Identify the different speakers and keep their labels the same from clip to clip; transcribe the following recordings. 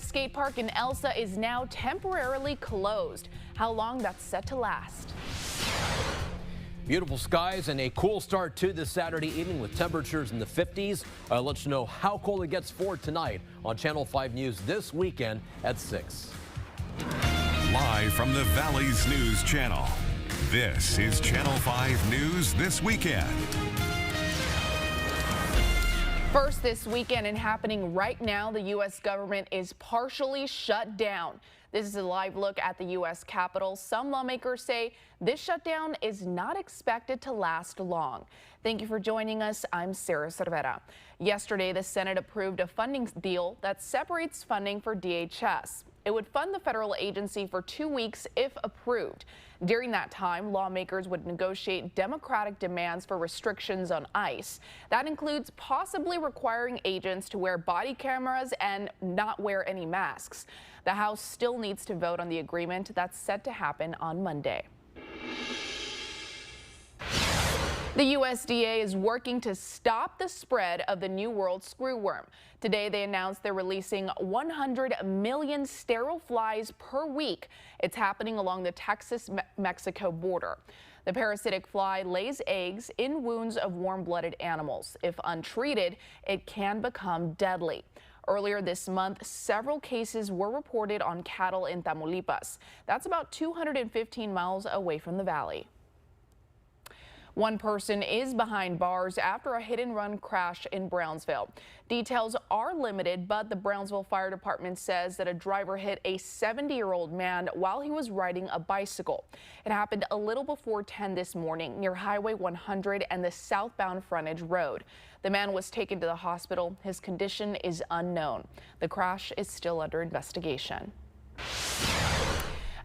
Speaker 1: Sky skate park in Elsa is now temporarily closed. How long that's set to last.
Speaker 2: Beautiful skies and a cool start to this Saturday evening with temperatures in the 50s. I'll let you know how cold it gets for tonight on Channel 5 News this weekend at 6.
Speaker 3: Live from the Valley's News Channel, this is Channel 5 News This Weekend.
Speaker 1: First this weekend and happening right now, the U.S. government is partially shut down. This is a live look at the U.S. Capitol. Some lawmakers say this shutdown is not expected to last long. Thank you for joining us. I'm Sarah Cervera. Yesterday, the Senate approved a funding deal that separates funding for DHS. It would fund the federal agency for 2 weeks if approved. During that time, lawmakers would negotiate Democratic demands for restrictions on ICE. That includes possibly requiring agents to wear body cameras and not wear any masks. The House still needs to vote on the agreement that's set to happen on Monday. The USDA is working to stop the spread of the new World Screwworm. Today, they announced they're releasing 100 million sterile flies per week. It's happening along the Texas-Mexico border. The parasitic fly lays eggs in wounds of warm-blooded animals. If untreated, it can become deadly. Earlier this month, several cases were reported on cattle in Tamaulipas. That's about 215 miles away from the valley. One person is behind bars after a hit-and-run crash in Brownsville. Details are limited, but the Brownsville Fire Department says that a driver hit a 70-year-old man while he was riding a bicycle. It happened a little before 10 this morning near Highway 100 and the southbound frontage road. The man was taken to the hospital. His condition is unknown. The crash is still under investigation.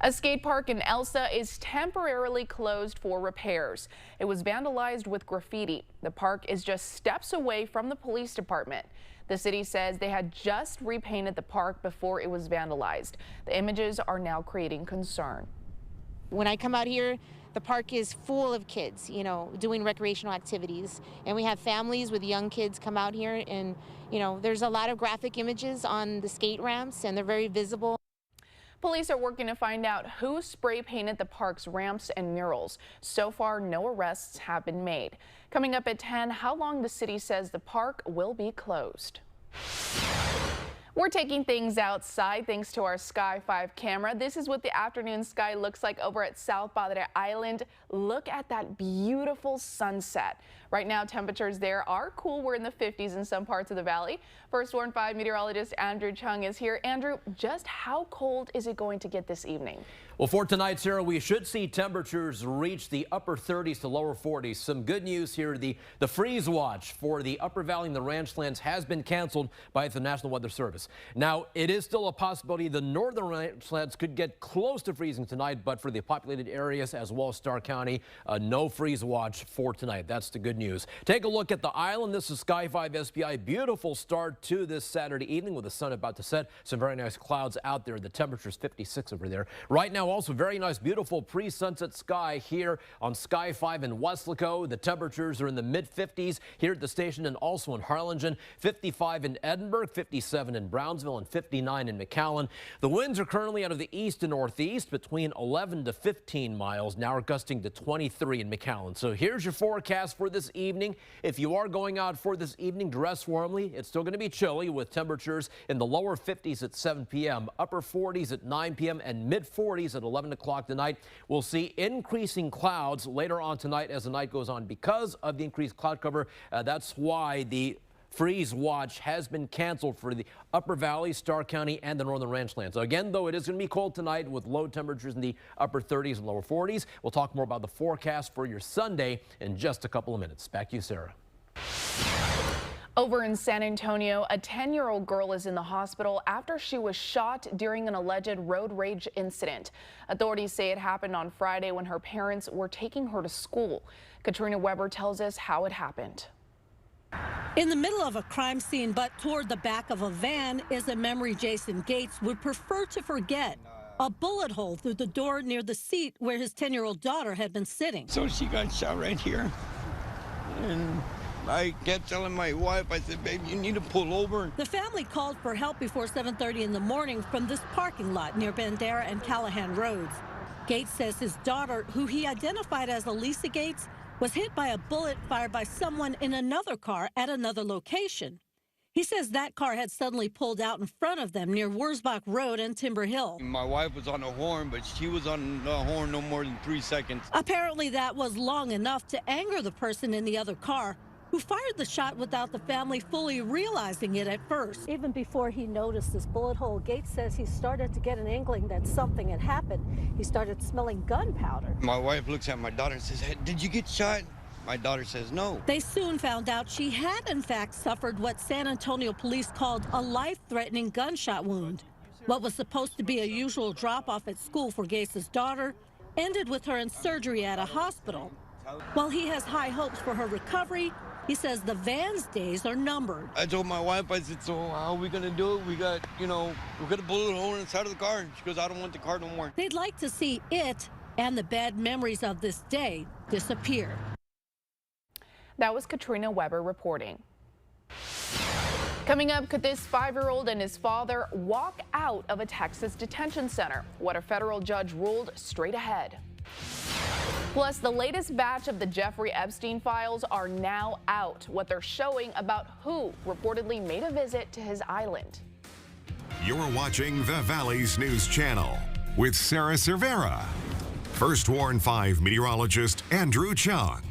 Speaker 1: A skate park in Elsa is temporarily closed for repairs. It was vandalized with graffiti. The park is just steps away from the police department. The city says they had just repainted the park before it was vandalized. The images are now creating concern.
Speaker 4: When I come out here, the park is full of kids, doing recreational activities. And we have families with young kids come out here and, there's a lot of graphic images on the skate ramps and they're very visible.
Speaker 1: Police are working to find out who spray painted the park's ramps and murals. So far, no arrests have been made. Coming up at 10, how long the city says the park will be closed. We're taking things outside thanks to our Sky 5 camera. This is what the afternoon sky looks like over at South Padre Island. Look at that beautiful sunset. Right now, temperatures there are cool. We're in the 50s in some parts of the valley. First Warn 5 meteorologist Andrew Chung is here. Andrew, just how cold is it going to get this evening?
Speaker 2: Well, for tonight, Sarah, we should see temperatures reach the upper 30s to lower 40s. Some good news here. The freeze watch for the Upper Valley and the Ranchlands has been canceled by the National Weather Service. Now, it is still a possibility the northern ranchlands could get close to freezing tonight, but for the populated areas as well as Starr County, no freeze watch for tonight. That's the good news. Take a look at the island. This is Sky 5 SPI. Beautiful start to this Saturday evening with the sun about to set. Some very nice clouds out there. The temperature's 56 over there. Right now, also very nice, beautiful pre-sunset sky here on Sky 5 in Weslaco. The temperatures are in the mid-50s here at the station and also in Harlingen. 55 in Edinburgh, 57 in Brownsville, and 59 in McAllen. The winds are currently out of the east and northeast between 11 to 15 miles, now are gusting to 23 in McAllen. So here's your forecast for this evening. If you are going out for this evening, dress warmly. It's still going to be chilly with temperatures in the lower 50s at 7 p.m., upper 40s at 9 p.m., and mid-40s at 11 o'clock tonight. We'll see increasing clouds later on tonight as the night goes on because of the increased cloud cover. That's why the freeze watch has been canceled for the Upper Valley, Starr County, and the northern ranchlands. So again, though, it is going to be cold tonight with low temperatures in the upper 30s and lower 40s. We'll talk more about the forecast for your Sunday in just a couple of minutes. Back to you, Sarah.
Speaker 1: Over in San Antonio, a 10-year-old girl is in the hospital after she was shot during an alleged road rage incident. Authorities say it happened on Friday when her parents were taking her to school. Katrina Weber tells us how it happened.
Speaker 5: In the middle of a crime scene, but toward the back of a van, is a memory Jason Gates would prefer to forget. A bullet hole through the door near the seat where his 10-year-old daughter had been sitting.
Speaker 6: So she got shot right here. And I kept telling my wife, I said, babe, you need to pull over.
Speaker 5: The family called for help before 7:30 in the morning from this parking lot near Bandera and Callahan Roads. Gates says his daughter, who he identified as Elsa Gates, was hit by a bullet fired by someone in another car at another location. He says that car had suddenly pulled out in front of them near Wurzbach Road and Timber Hill.
Speaker 6: My wife was on the horn, but she was on the horn no more than 3 seconds.
Speaker 5: Apparently that was long enough to anger the person in the other car, who fired the shot without the family fully realizing it at first. Even before he noticed this bullet hole, Gates says he started to get an inkling that something had happened. He started smelling gunpowder.
Speaker 6: My wife looks at my daughter and says, hey, did you get shot? My daughter says no.
Speaker 5: They soon found out she had, in fact, suffered what San Antonio police called a life-threatening gunshot wound. What was supposed to be a usual drop-off at school for Gates' daughter ended with her in surgery at a hospital. While he has high hopes for her recovery, he says the van's days are numbered.
Speaker 6: I told my wife, I said, so how are we going to do it? We got, we got a bullet hole inside of the car. She goes, I don't want the car no more.
Speaker 5: They'd like to see it and the bad memories of this day disappear.
Speaker 1: That was Katrina Weber reporting. Coming up, could this 5-year-old and his father walk out of a Texas detention center? What a federal judge ruled straight ahead. Plus, the latest batch of the Jeffrey Epstein files are now out. What they're showing about who reportedly made a visit to his island.
Speaker 3: You're watching the Valley's News Channel with Sarah Cervera, First Warn 5 meteorologist Andrew Chung,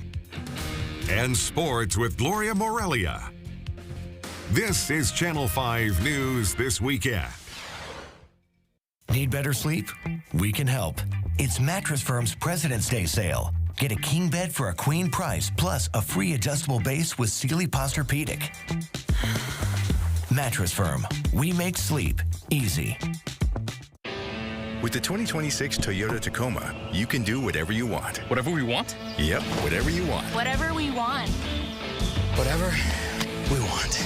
Speaker 3: and sports with Gloria Morelia. This is Channel 5 News This Weekend.
Speaker 7: Need better sleep? We can help. It's Mattress Firm's President's Day sale. Get a king bed for a queen price, plus a free adjustable base with Sealy Posturepedic. Mattress Firm. We make sleep easy.
Speaker 8: With the 2026 Toyota Tacoma, you can do whatever you want.
Speaker 9: Whatever we want?
Speaker 8: Yep, whatever you want.
Speaker 10: Whatever we want.
Speaker 7: Whatever we want.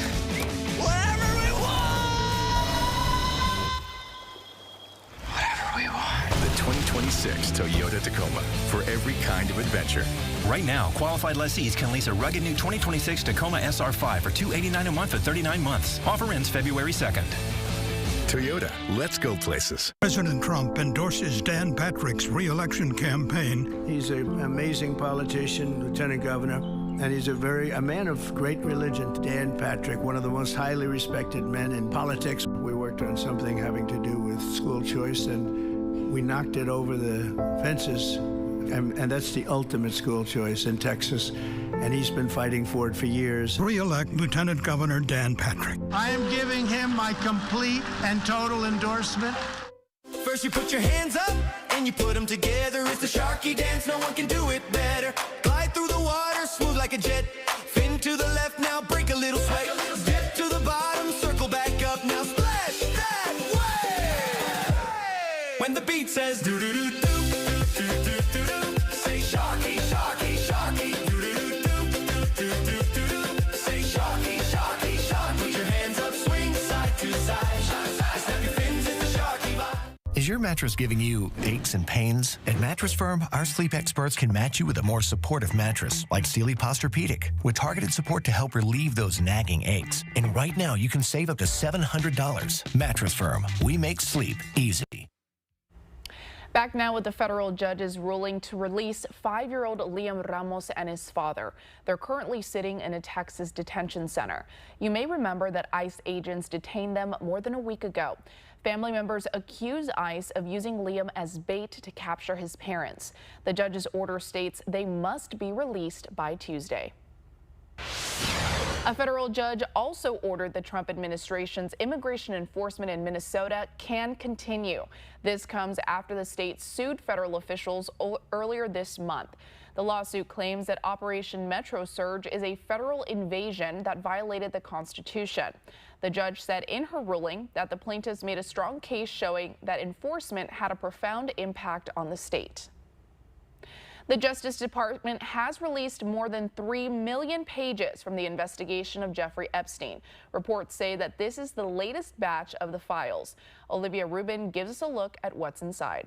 Speaker 8: Whatever we want! Whatever we want. The 2026 Toyota Tacoma, for every kind of adventure.
Speaker 9: Right now, qualified lessees can lease a rugged new 2026 Tacoma SR5 for $289 a month for 39 months. Offer ends February 2nd.
Speaker 8: Toyota, let's go places.
Speaker 11: President Trump endorses Dan Patrick's re-election campaign.
Speaker 12: He's an amazing politician, lieutenant governor, and he's a man of great religion. Dan Patrick, one of the most highly respected men in politics. We worked on something having to do with school choice, and we knocked it over the fences, and that's the ultimate school choice in Texas. And he's been fighting for it for years.
Speaker 11: Re-elect Lieutenant Governor Dan Patrick.
Speaker 13: I am giving him my complete and total endorsement.
Speaker 14: First you put your hands up and you put them together. It's the Sharky dance, no one can do it better. Glide through the water, smooth like a jet. Fin to the left, now break a little sweat. Dip to the bottom, circle back up, now splash that way. When the beat says do-do-do-do, do-do-do-do-do, say Sharky, Sharky, Sharky.
Speaker 7: Is your mattress giving you aches and pains? At Mattress Firm, our sleep experts can match you with a more supportive mattress, like Sealy Posturepedic, with targeted support to help relieve those nagging aches. And right now, you can save up to $700. Mattress Firm, we make sleep easy.
Speaker 1: Back now with the federal judge's ruling to release 5-year-old Liam Ramos and his father. They're currently sitting in a Texas detention center. You may remember that ICE agents detained them more than a week ago. Family members accuse ICE of using Liam as bait to capture his parents. The judge's order states they must be released by Tuesday. A federal judge also ordered the Trump administration's immigration enforcement in Minnesota can continue. This comes after the state sued federal officials earlier this month. The lawsuit claims that Operation Metro Surge is a federal invasion that violated the Constitution. The judge said in her ruling that the plaintiffs made a strong case showing that enforcement had a profound impact on the state. The Justice Department has released more than 3 million pages from the investigation of Jeffrey Epstein. Reports say that this is the latest batch of the files. Olivia Rubin gives us a look at what's inside.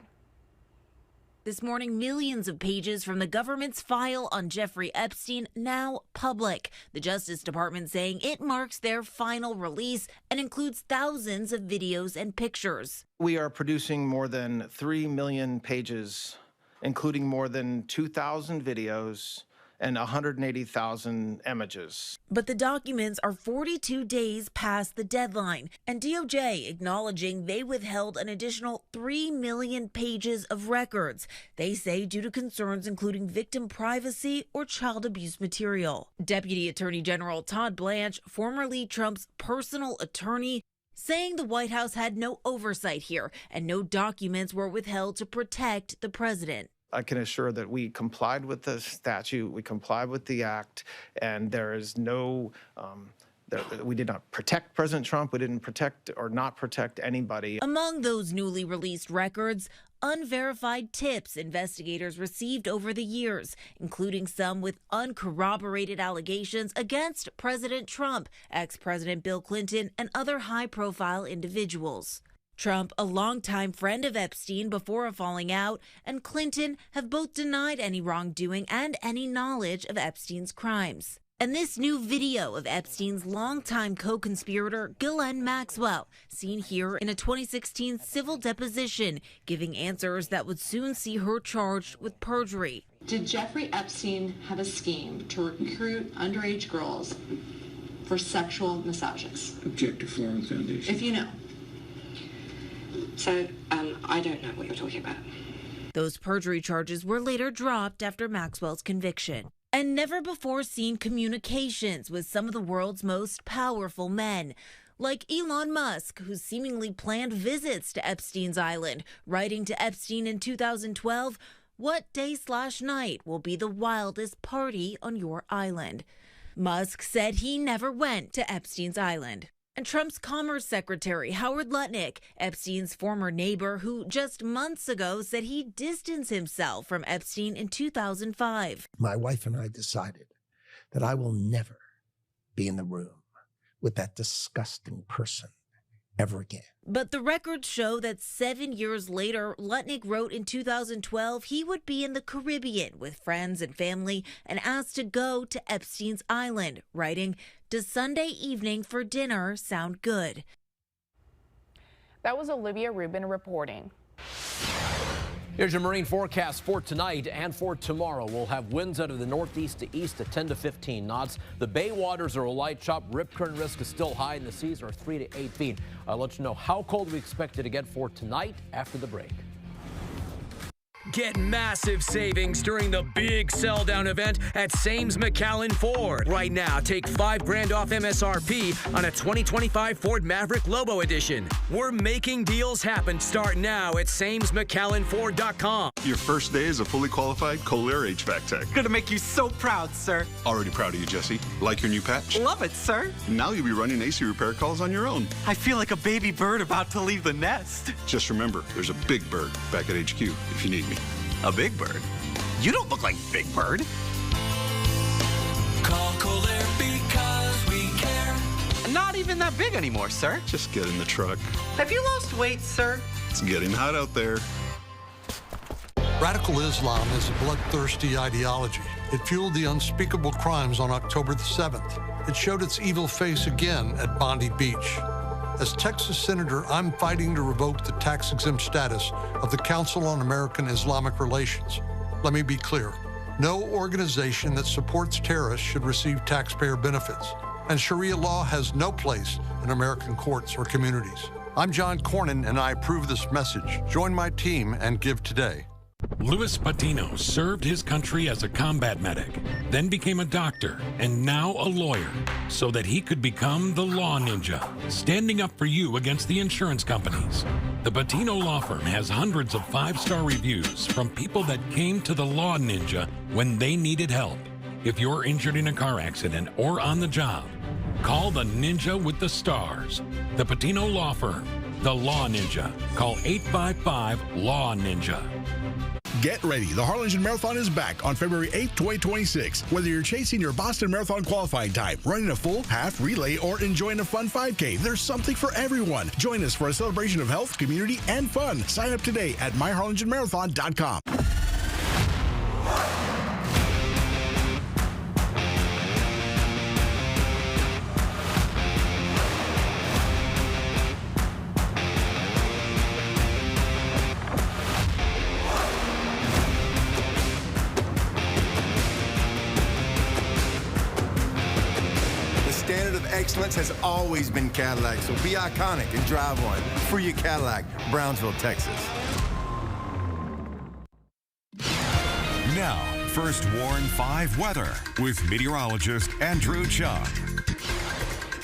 Speaker 10: This morning, millions of pages from the government's file on Jeffrey Epstein now public. The Justice Department saying it marks their final release and includes thousands of videos and pictures.
Speaker 15: We are producing more than 3 million pages, including more than 2,000 videos and 180,000 images.
Speaker 10: But the documents are 42 days past the deadline, and DOJ acknowledging they withheld an additional 3 million pages of records, they say due to concerns including victim privacy or child abuse material. Deputy Attorney General Todd Blanche, formerly Trump's personal attorney, saying the White House had no oversight here and no documents were withheld to protect the president.
Speaker 15: I can assure that we complied with the statute, we complied with the act, and there is no, we did not protect President Trump, we didn't protect or not protect anybody.
Speaker 10: Among those newly released records, unverified tips investigators received over the years, including some with uncorroborated allegations against President Trump, ex-President Bill Clinton, and other high-profile individuals. Trump, a longtime friend of Epstein before a falling out, and Clinton have both denied any wrongdoing and any knowledge of Epstein's crimes. And this new video of Epstein's longtime co-conspirator, Ghislaine Maxwell, seen here in a 2016 civil deposition, giving answers that would soon see her charged with perjury.
Speaker 16: Did Jeffrey Epstein have a scheme to recruit underage girls for sexual massages?
Speaker 17: Object to Foreign Foundation.
Speaker 16: If you know. So, I don't know what you're talking about.
Speaker 10: Those perjury charges were later dropped after Maxwell's conviction. And never before seen communications with some of the world's most powerful men, like Elon Musk, who seemingly planned visits to Epstein's island, writing to Epstein in 2012, "What day/night will be the wildest party on your island?" Musk said he never went to Epstein's island. And Trump's Commerce Secretary, Howard Lutnick, Epstein's former neighbor, who just months ago said he distanced himself from Epstein in 2005.
Speaker 18: My wife and I decided that I will never be in the room with that disgusting person ever again.
Speaker 10: But the records show that 7 years later, Lutnick wrote in 2012 he would be in the Caribbean with friends and family and asked to go to Epstein's island, writing, "Does Sunday evening for dinner sound good?"
Speaker 1: That was Olivia Rubin reporting.
Speaker 2: Here's your marine forecast for tonight and for tomorrow. We'll have winds out of the northeast to east at 10 to 15 knots. The bay waters are a light chop. Rip current risk is still high, and the seas are 3 to 8 feet. I'll let you know how cold we expect it to get for tonight after the break.
Speaker 19: Get massive savings during the big sell down event at Sames McAllen Ford. Right now, take $5,000 off MSRP on a 2025 Ford Maverick Lobo Edition. We're making deals happen. Start now at SamesMcAllenFord.com.
Speaker 20: Your first day as a fully qualified Kohler HVAC tech.
Speaker 21: Gonna make you so proud, sir.
Speaker 20: Already proud of you, Jesse. Like your new patch?
Speaker 21: Love it, sir.
Speaker 20: Now you'll be running AC repair calls on your own.
Speaker 21: I feel like a baby bird about to leave the nest.
Speaker 20: Just remember, there's a big bird back at HQ if you need me.
Speaker 21: A big bird? You don't look like Big Bird.
Speaker 14: Call Kohler because we care.
Speaker 21: Not even that big anymore, sir.
Speaker 20: Just get in the truck.
Speaker 21: Have you lost weight, sir?
Speaker 20: It's getting hot out there.
Speaker 22: Radical Islam is a bloodthirsty ideology. It fueled the unspeakable crimes on October the 7th. It showed its evil face again at Bondi Beach. As Texas Senator, I'm fighting to revoke the tax-exempt status of the Council on American Islamic Relations. Let me be clear. No organization that supports terrorists should receive taxpayer benefits. And Sharia law has no place in American courts or communities. I'm John Cornyn, and I approve this message. Join my team and give today.
Speaker 23: Louis Patino served his country as a combat medic, then became a doctor, and now a lawyer, so that he could become the law ninja, standing up for you against the insurance companies. The Patino Law Firm has hundreds of 5-star reviews from people that came to the Law Ninja when they needed help. If you're injured in a car accident or on the job, call the Ninja with the Stars. The Patino Law Firm, the Law Ninja. Call 855-LAW-NINJA.
Speaker 24: Get ready. The Harlingen Marathon is back on February 8th, 2026. Whether you're chasing your Boston Marathon qualifying time, running a full, half, relay, or enjoying a fun 5K, there's something for everyone. Join us for a celebration of health, community, and fun. Sign up today at myharlingenmarathon.com.
Speaker 4: excellence has always been Cadillac, so be iconic and drive one. Free your Cadillac, Brownsville, Texas.
Speaker 3: Now, First Warn 5 weather with meteorologist Andrew Chung.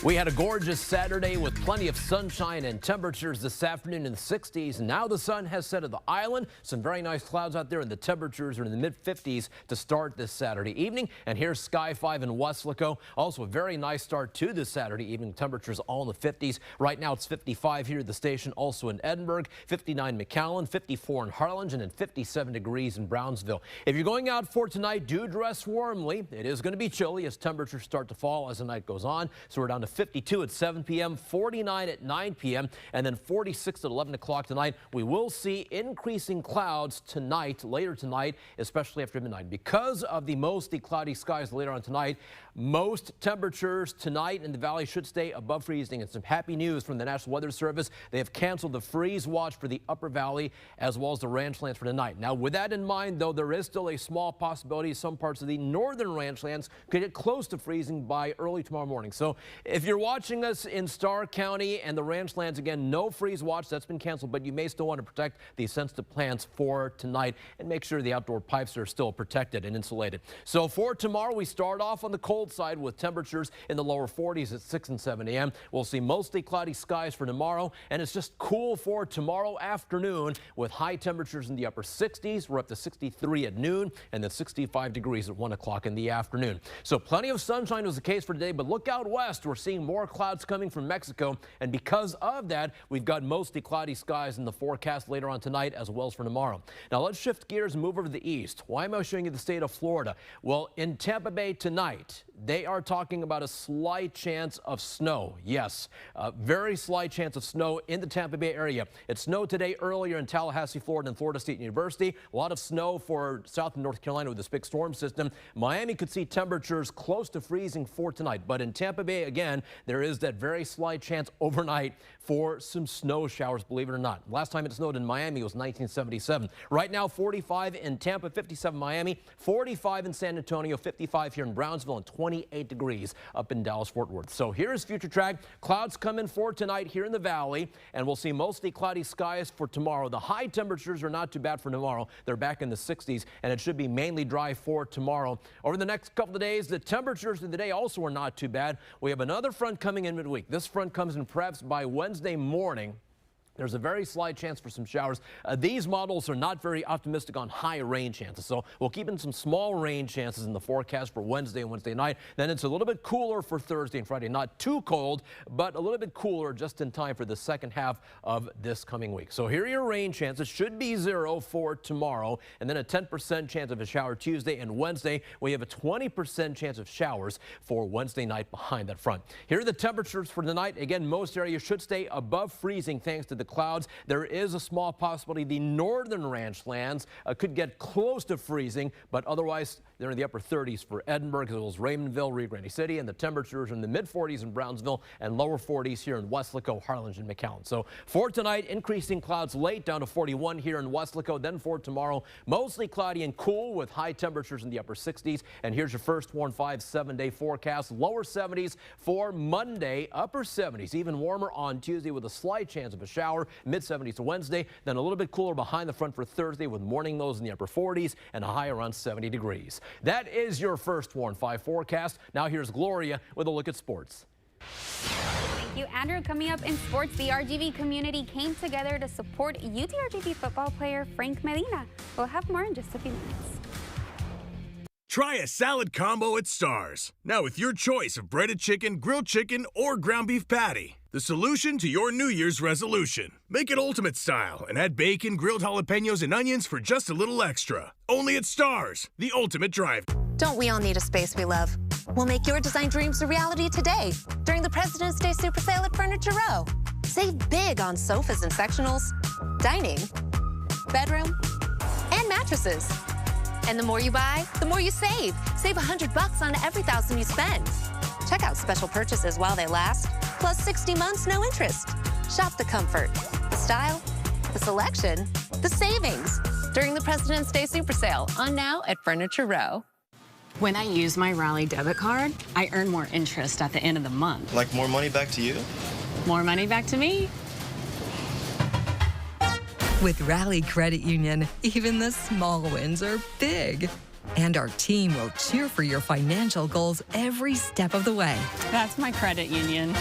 Speaker 2: We had a gorgeous Saturday with plenty of sunshine and temperatures this afternoon in the 60s. Now the sun has set at the island. Some very nice clouds out there, and the temperatures are in the mid-50s to start this Saturday evening. And here's Sky 5 in Weslaco. Also a very nice start to this Saturday evening. Temperatures all in the 50s. Right now it's 55 here at the station, also in Edinburgh, 59 McAllen, 54 in Harlingen, and 57 degrees in Brownsville. If you're going out for tonight, do dress warmly. It is going to be chilly as temperatures start to fall as the night goes on. So we're down to 52 at 7 p.m., 49 at 9 p.m., and then 46 at 11 o'clock tonight. We will see increasing clouds tonight, later tonight, especially after midnight. Because of the mostly cloudy skies later on tonight, most temperatures tonight in the valley should stay above freezing. And some happy news from the National Weather Service. They have canceled the freeze watch for the upper valley as well as the ranchlands for tonight. Now, with that in mind, though, there is still a small possibility some parts of the northern ranchlands could get close to freezing by early tomorrow morning. So if you're watching us in Starr County and the ranchlands, again, no freeze watch. That's been canceled, but you may still want to protect the sensitive plants for tonight and make sure the outdoor pipes are still protected and insulated. So for tomorrow, we start off on the cold side with temperatures in the lower 40s at 6 and 7 a.m. We'll see mostly cloudy skies for tomorrow, and it's just cool for tomorrow afternoon with high temperatures in the upper 60s. We're up to 63 at noon and then 65 degrees at 1 o'clock in the afternoon. So plenty of sunshine was the case for today, but look out west. We're seeing more clouds coming from Mexico, and because of that, we've got mostly cloudy skies in the forecast later on tonight as well as for tomorrow. Now let's shift gears and move over to the east. Why am I showing you the state of Florida? Well, in Tampa Bay tonight, they are talking about a slight chance of snow. Yes, a very slight chance of snow in the Tampa Bay area. It snowed today earlier in Tallahassee, Florida, and Florida State University. A lot of snow for South and North Carolina with this big storm system. Miami could see temperatures close to freezing for tonight. But in Tampa Bay, again, there is that very slight chance overnight for some snow showers, believe it or not. Last time it snowed in Miami was 1977. Right now, 45 in Tampa, 57 Miami, 45 in San Antonio, 55 here in Brownsville, and 28 degrees up in Dallas-Fort Worth. So here's future track. Clouds come in for tonight here in the valley, and we'll see mostly cloudy skies for tomorrow. The high temperatures are not too bad for tomorrow. They're back in the 60s, and it should be mainly dry for tomorrow. Over the next couple of days, the temperatures of the day also are not too bad. We have another front coming in midweek. This front comes in perhaps by Wednesday morning. There's a very slight chance for some showers. These models are not very optimistic on high rain chances, so we'll keep in some small rain chances in the forecast for Wednesday and Wednesday night. Then it's a little bit cooler for Thursday and Friday. Not too cold, but a little bit cooler just in time for the second half of this coming week. So here are your rain chances. Should be 0 for tomorrow, and then a 10% chance of a shower Tuesday and Wednesday. We have a 20% chance of showers for Wednesday night behind that front. Here are the temperatures for tonight. Again, most areas should stay above freezing thanks to the clouds. There is a small possibility the northern ranch lands could get close to freezing, but otherwise they're in the upper 30s for Edinburgh as well as Raymondville, Rio Grande City, and the temperatures are in the mid 40s in Brownsville and lower 40s here in Weslaco, Harlingen, and McAllen. So for tonight, increasing clouds late down to 41 here in Weslaco. Then for tomorrow, mostly cloudy and cool with high temperatures in the upper 60s. And here's your First Warn 5 7-day forecast. Lower 70s for Monday, upper 70s, even warmer on Tuesday with a slight chance of a shower. Mid-70s to Wednesday, then a little bit cooler behind the front for Thursday with morning lows in the upper 40s and a high around 70 degrees. That is your First Warn 5 forecast. Now here's Gloria with a look at sports.
Speaker 5: Thank you, Andrew. Coming up in sports, the RGV community came together to support UTRGV football player Frank Medina. We'll have more in just a few minutes.
Speaker 6: Try a salad combo at Stars. Now with your choice of breaded chicken, grilled chicken, or ground beef patty. The solution to your New Year's resolution. Make it ultimate style and add bacon, grilled jalapenos, and onions for just a little extra. Only at Stars, the ultimate drive.
Speaker 17: Don't we all need a space we love? We'll make your design dreams a reality today during the President's Day Super Sale at Furniture Row. Save big on sofas and sectionals, dining, bedroom, and mattresses. And the more you buy, the more you save. Save $100 on every $1,000 you spend. Check out special purchases while they last, plus 60 months, no interest. Shop the comfort, the style, the selection, the savings during the President's Day Super Sale on now at Furniture Row.
Speaker 8: When I use my Rally debit card, I earn more interest at the end of the month.
Speaker 9: Like more money back to you?
Speaker 8: More money back to me.
Speaker 11: With Rally Credit Union, even the small wins are big. And our team will cheer for your financial goals every step of the way.
Speaker 8: That's my credit union.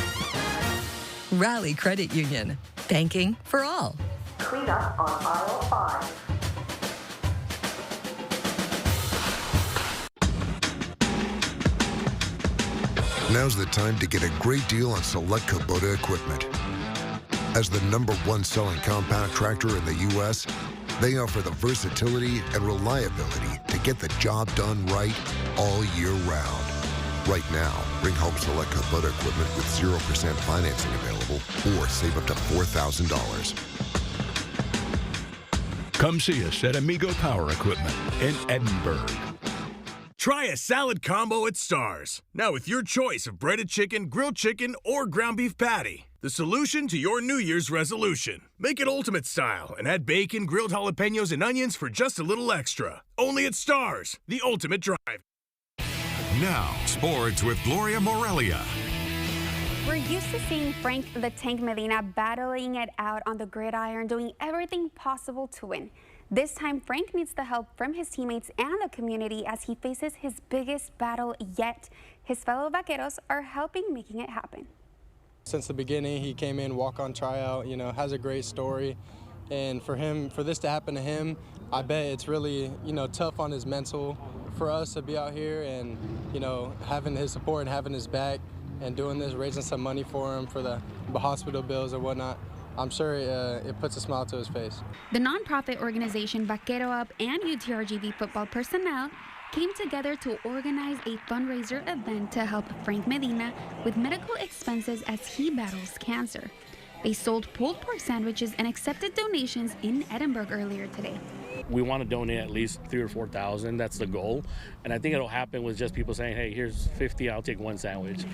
Speaker 11: Rally Credit Union. Banking for all.
Speaker 12: Clean up on aisle 5.
Speaker 25: Now's the time to get a great deal on select Kubota equipment. As the #1 selling compact tractor in the U.S., they offer the versatility and reliability to get the job done right all year round. Right now, bring home select Kubota equipment with 0% financing available or save up to $4,000.
Speaker 24: Come see us at Amigo Power Equipment in Edinburgh.
Speaker 6: Try a salad combo at Stars. Now with your choice of breaded chicken, grilled chicken, or ground beef patty. The solution to your New Year's resolution. Make it ultimate style and add bacon, grilled jalapenos, and onions for just a little extra. Only at Stars, the ultimate drive.
Speaker 3: Now, sports with Gloria Morelia.
Speaker 5: We're used to seeing Frank the Tank Medina battling it out on the gridiron, doing everything possible to win. This time, Frank needs the help from his teammates and the community as he faces his biggest battle yet. His fellow vaqueros are helping making it happen.
Speaker 26: Since the beginning, he came in, walk-on tryout, has a great story. And for this to happen to him, I bet it's really, tough on his mental for us to be out here and, having his support and having his back and doing this, raising some money for him for the hospital bills and whatnot. I'm sure it puts a smile to his face.
Speaker 5: The nonprofit organization Vaquero Up and UTRGV football personnel came together to organize a fundraiser event to help Frank Medina with medical expenses as he battles cancer. They sold pulled pork sandwiches and accepted donations in Edinburgh earlier today.
Speaker 27: We want to donate at least 3,000 or 4,000. That's the goal, and I think it'll happen with just people saying, "Hey, here's 50. I'll take one sandwich."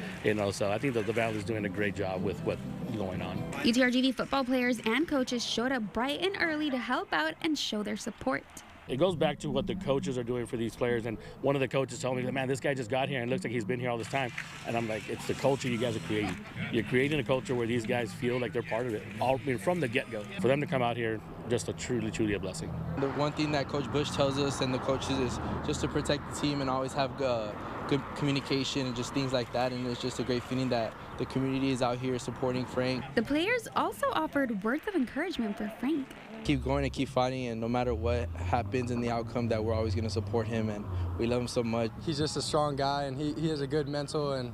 Speaker 27: So I think that the Valley is doing a great job with what's going on.
Speaker 5: UTRGV football players and coaches showed up bright and early to help out and show their support.
Speaker 27: It goes back to what the coaches are doing for these players, and one of the coaches told me, "Man, this guy just got here and it looks like he's been here all this time." And I'm like, "It's the culture you guys are creating. You're creating a culture where these guys feel like they're part of it, from the get-go. For them to come out here, just a truly a blessing."
Speaker 26: The one thing that Coach Bush tells us and the coaches is just to protect the team and always have good communication and just things like that. And it's just a great feeling that the community is out here supporting Frank.
Speaker 5: The players also offered words of encouragement for Frank.
Speaker 26: Keep going and keep fighting, and no matter what happens in the outcome, that we're always going to support him, and we love him so much. He's just a strong guy, and he has a good mental, and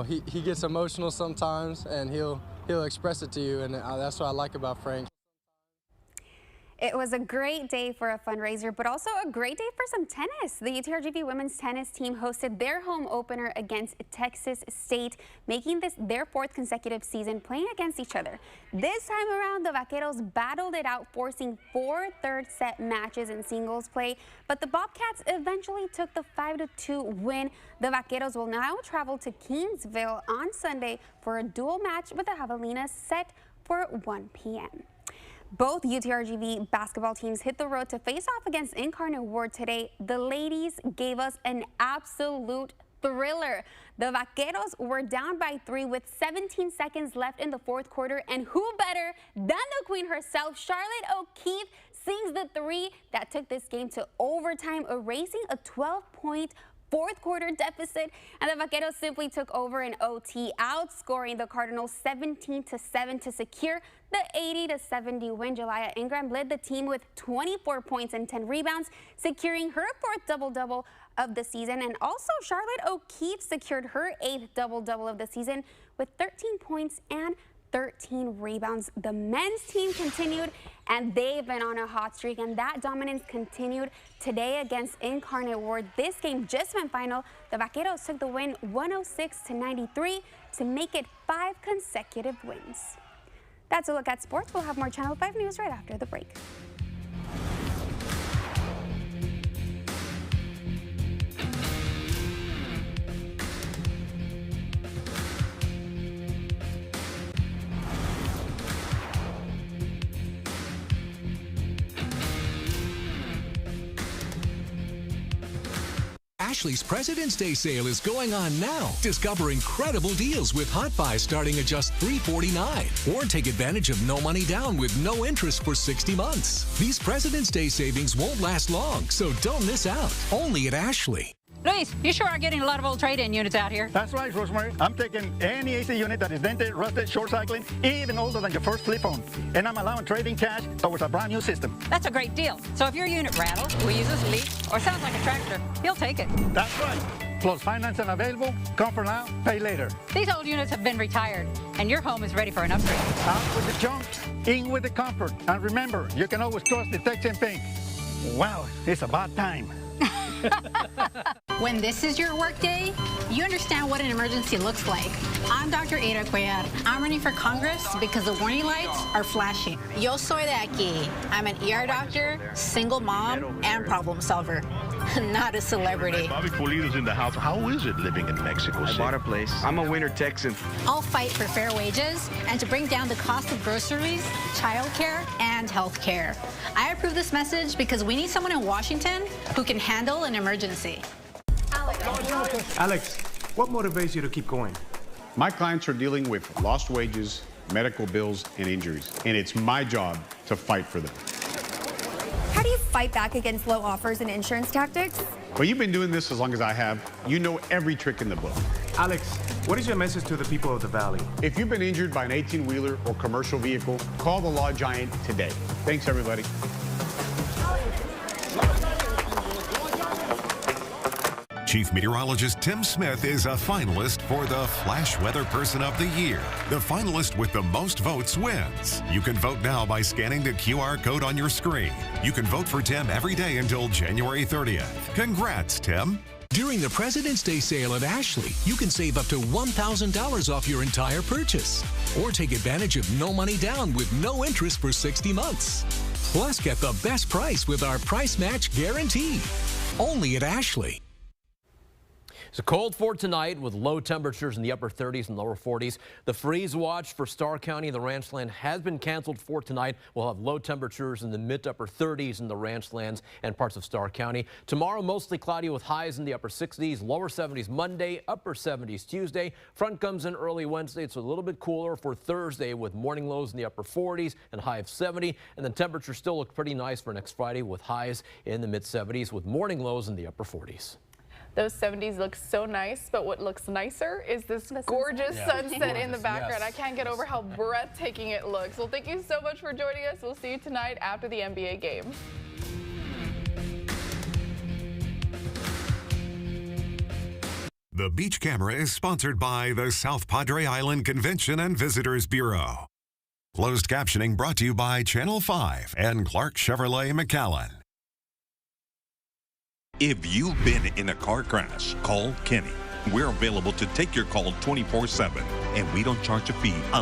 Speaker 26: he gets emotional sometimes, and he'll express it to you, and that's what I like about Frank.
Speaker 5: It was a great day for a fundraiser, but also a great day for some tennis. The UTRGV women's tennis team hosted their home opener against Texas State, making this their 4th consecutive season playing against each other. This time around, the Vaqueros battled it out, forcing 4 third-set matches in singles play, but the Bobcats eventually took the 5-2 win. The Vaqueros will now travel to Kingsville on Sunday for a dual match with the Javelinas set for 1 p.m. Both UTRGV basketball teams hit the road to face off against Incarnate Word today. The ladies gave us an absolute thriller. The Vaqueros were down by 3 with 17 seconds left in the 4th quarter, and who better than the queen herself, Charlotte O'Keefe, sings the 3 that took this game to overtime, erasing a 12-point 4th quarter deficit, and the Vaqueros simply took over in OT, outscoring the Cardinals 17-7 to secure the 80-70 win. Jelaya Ingram led the team with 24 points and 10 rebounds, securing her 4th double-double of the season, and also Charlotte O'Keefe secured her 8th double-double of the season with 13 points and 13 rebounds. The men's team continued, and they've been on a hot streak, and that dominance continued today against Incarnate Word. This game just went final. The Vaqueros took the win 106-93 to make it 5 consecutive wins. That's a look at sports. We'll have more Channel 5 news right after the break.
Speaker 7: Ashley's President's Day sale is going on now. Discover incredible deals with Hot Buys starting at just $3.49. Or take advantage of no money down with no interest for 60 months. These President's Day savings won't last long, so don't miss out. Only at Ashley.
Speaker 9: Luis, you sure are getting a lot of old trade-in units out here.
Speaker 10: That's right, Rosemary. I'm taking any AC unit that is dented, rusted, short cycling, even older than your first flip phone. And I'm allowing trading cash towards a brand new system.
Speaker 9: That's a great deal. So if your unit rattles, wheezes, leaks, or sounds like a tractor, you'll take it.
Speaker 10: That's right. Plus financing available, come for now, pay later.
Speaker 9: These old units have been retired, and your home is ready for an upgrade.
Speaker 10: Out with the junk, in with the comfort. And remember, you can always trust Detention Pink. Wow, it's about time.
Speaker 13: When this is your work day, you understand what an emergency looks like. I'm Dr. Ada Cuellar. I'm running for Congress because the warning lights are flashing. Yo soy de aquí. I'm an ER doctor, single mom, and problem solver. Not a celebrity.
Speaker 15: Bobby Pulido's in the house. How is it living in Mexico City?
Speaker 16: I bought a place. I'm a winter Texan.
Speaker 13: I'll fight for fair wages and to bring down the cost of groceries, childcare, and health care. I approve this message because we need someone in Washington who can handle an emergency.
Speaker 18: Alex, what motivates you to keep going?
Speaker 28: My clients are dealing with lost wages, medical bills, and injuries, and it's my job to fight for them.
Speaker 29: How do you fight back against low offers and insurance tactics?
Speaker 28: Well, you've been doing this as long as I have. You know every trick in the book.
Speaker 18: Alex, what is your message to the people of the Valley?
Speaker 28: If you've been injured by an 18-wheeler or commercial vehicle, call the Law Giant today. Thanks, everybody.
Speaker 3: Chief Meteorologist Tim Smith is a finalist for the Flash Weather Person of the Year. The finalist with the most votes wins. You can vote now by scanning the QR code on your screen. You can vote for Tim every day until January 30th. Congrats, Tim.
Speaker 7: During the President's Day sale at Ashley, you can save up to $1,000 off your entire purchase. Or take advantage of no money down with no interest for 60 months. Plus, get the best price with our price match guarantee. Only at Ashley.
Speaker 2: It's cold for tonight with low temperatures in the upper 30s and lower 40s. The freeze watch for Starr County and the ranchland has been canceled for tonight. We'll have low temperatures in the mid to upper 30s in the ranchlands and parts of Starr County. Tomorrow, mostly cloudy with highs in the upper 60s, lower 70s Monday, upper 70s Tuesday. Front comes in early Wednesday. It's a little bit cooler for Thursday with morning lows in the upper 40s and high of 70. And then temperatures still look pretty nice for next Friday with highs in the mid 70s with morning lows in the upper 40s.
Speaker 1: Those 70s look so nice, but what looks nicer is this gorgeous sunset in the background. Yes. I can't get over how breathtaking it looks. Well, thank you so much for joining us. We'll see you tonight after the NBA game.
Speaker 3: The Beach Camera is sponsored by the South Padre Island Convention and Visitors Bureau. Closed captioning brought to you by Channel 5 and Clark Chevrolet McAllen.
Speaker 30: If you've been in a car crash, call Kenny. We're available to take your call 24/7, and we don't charge a fee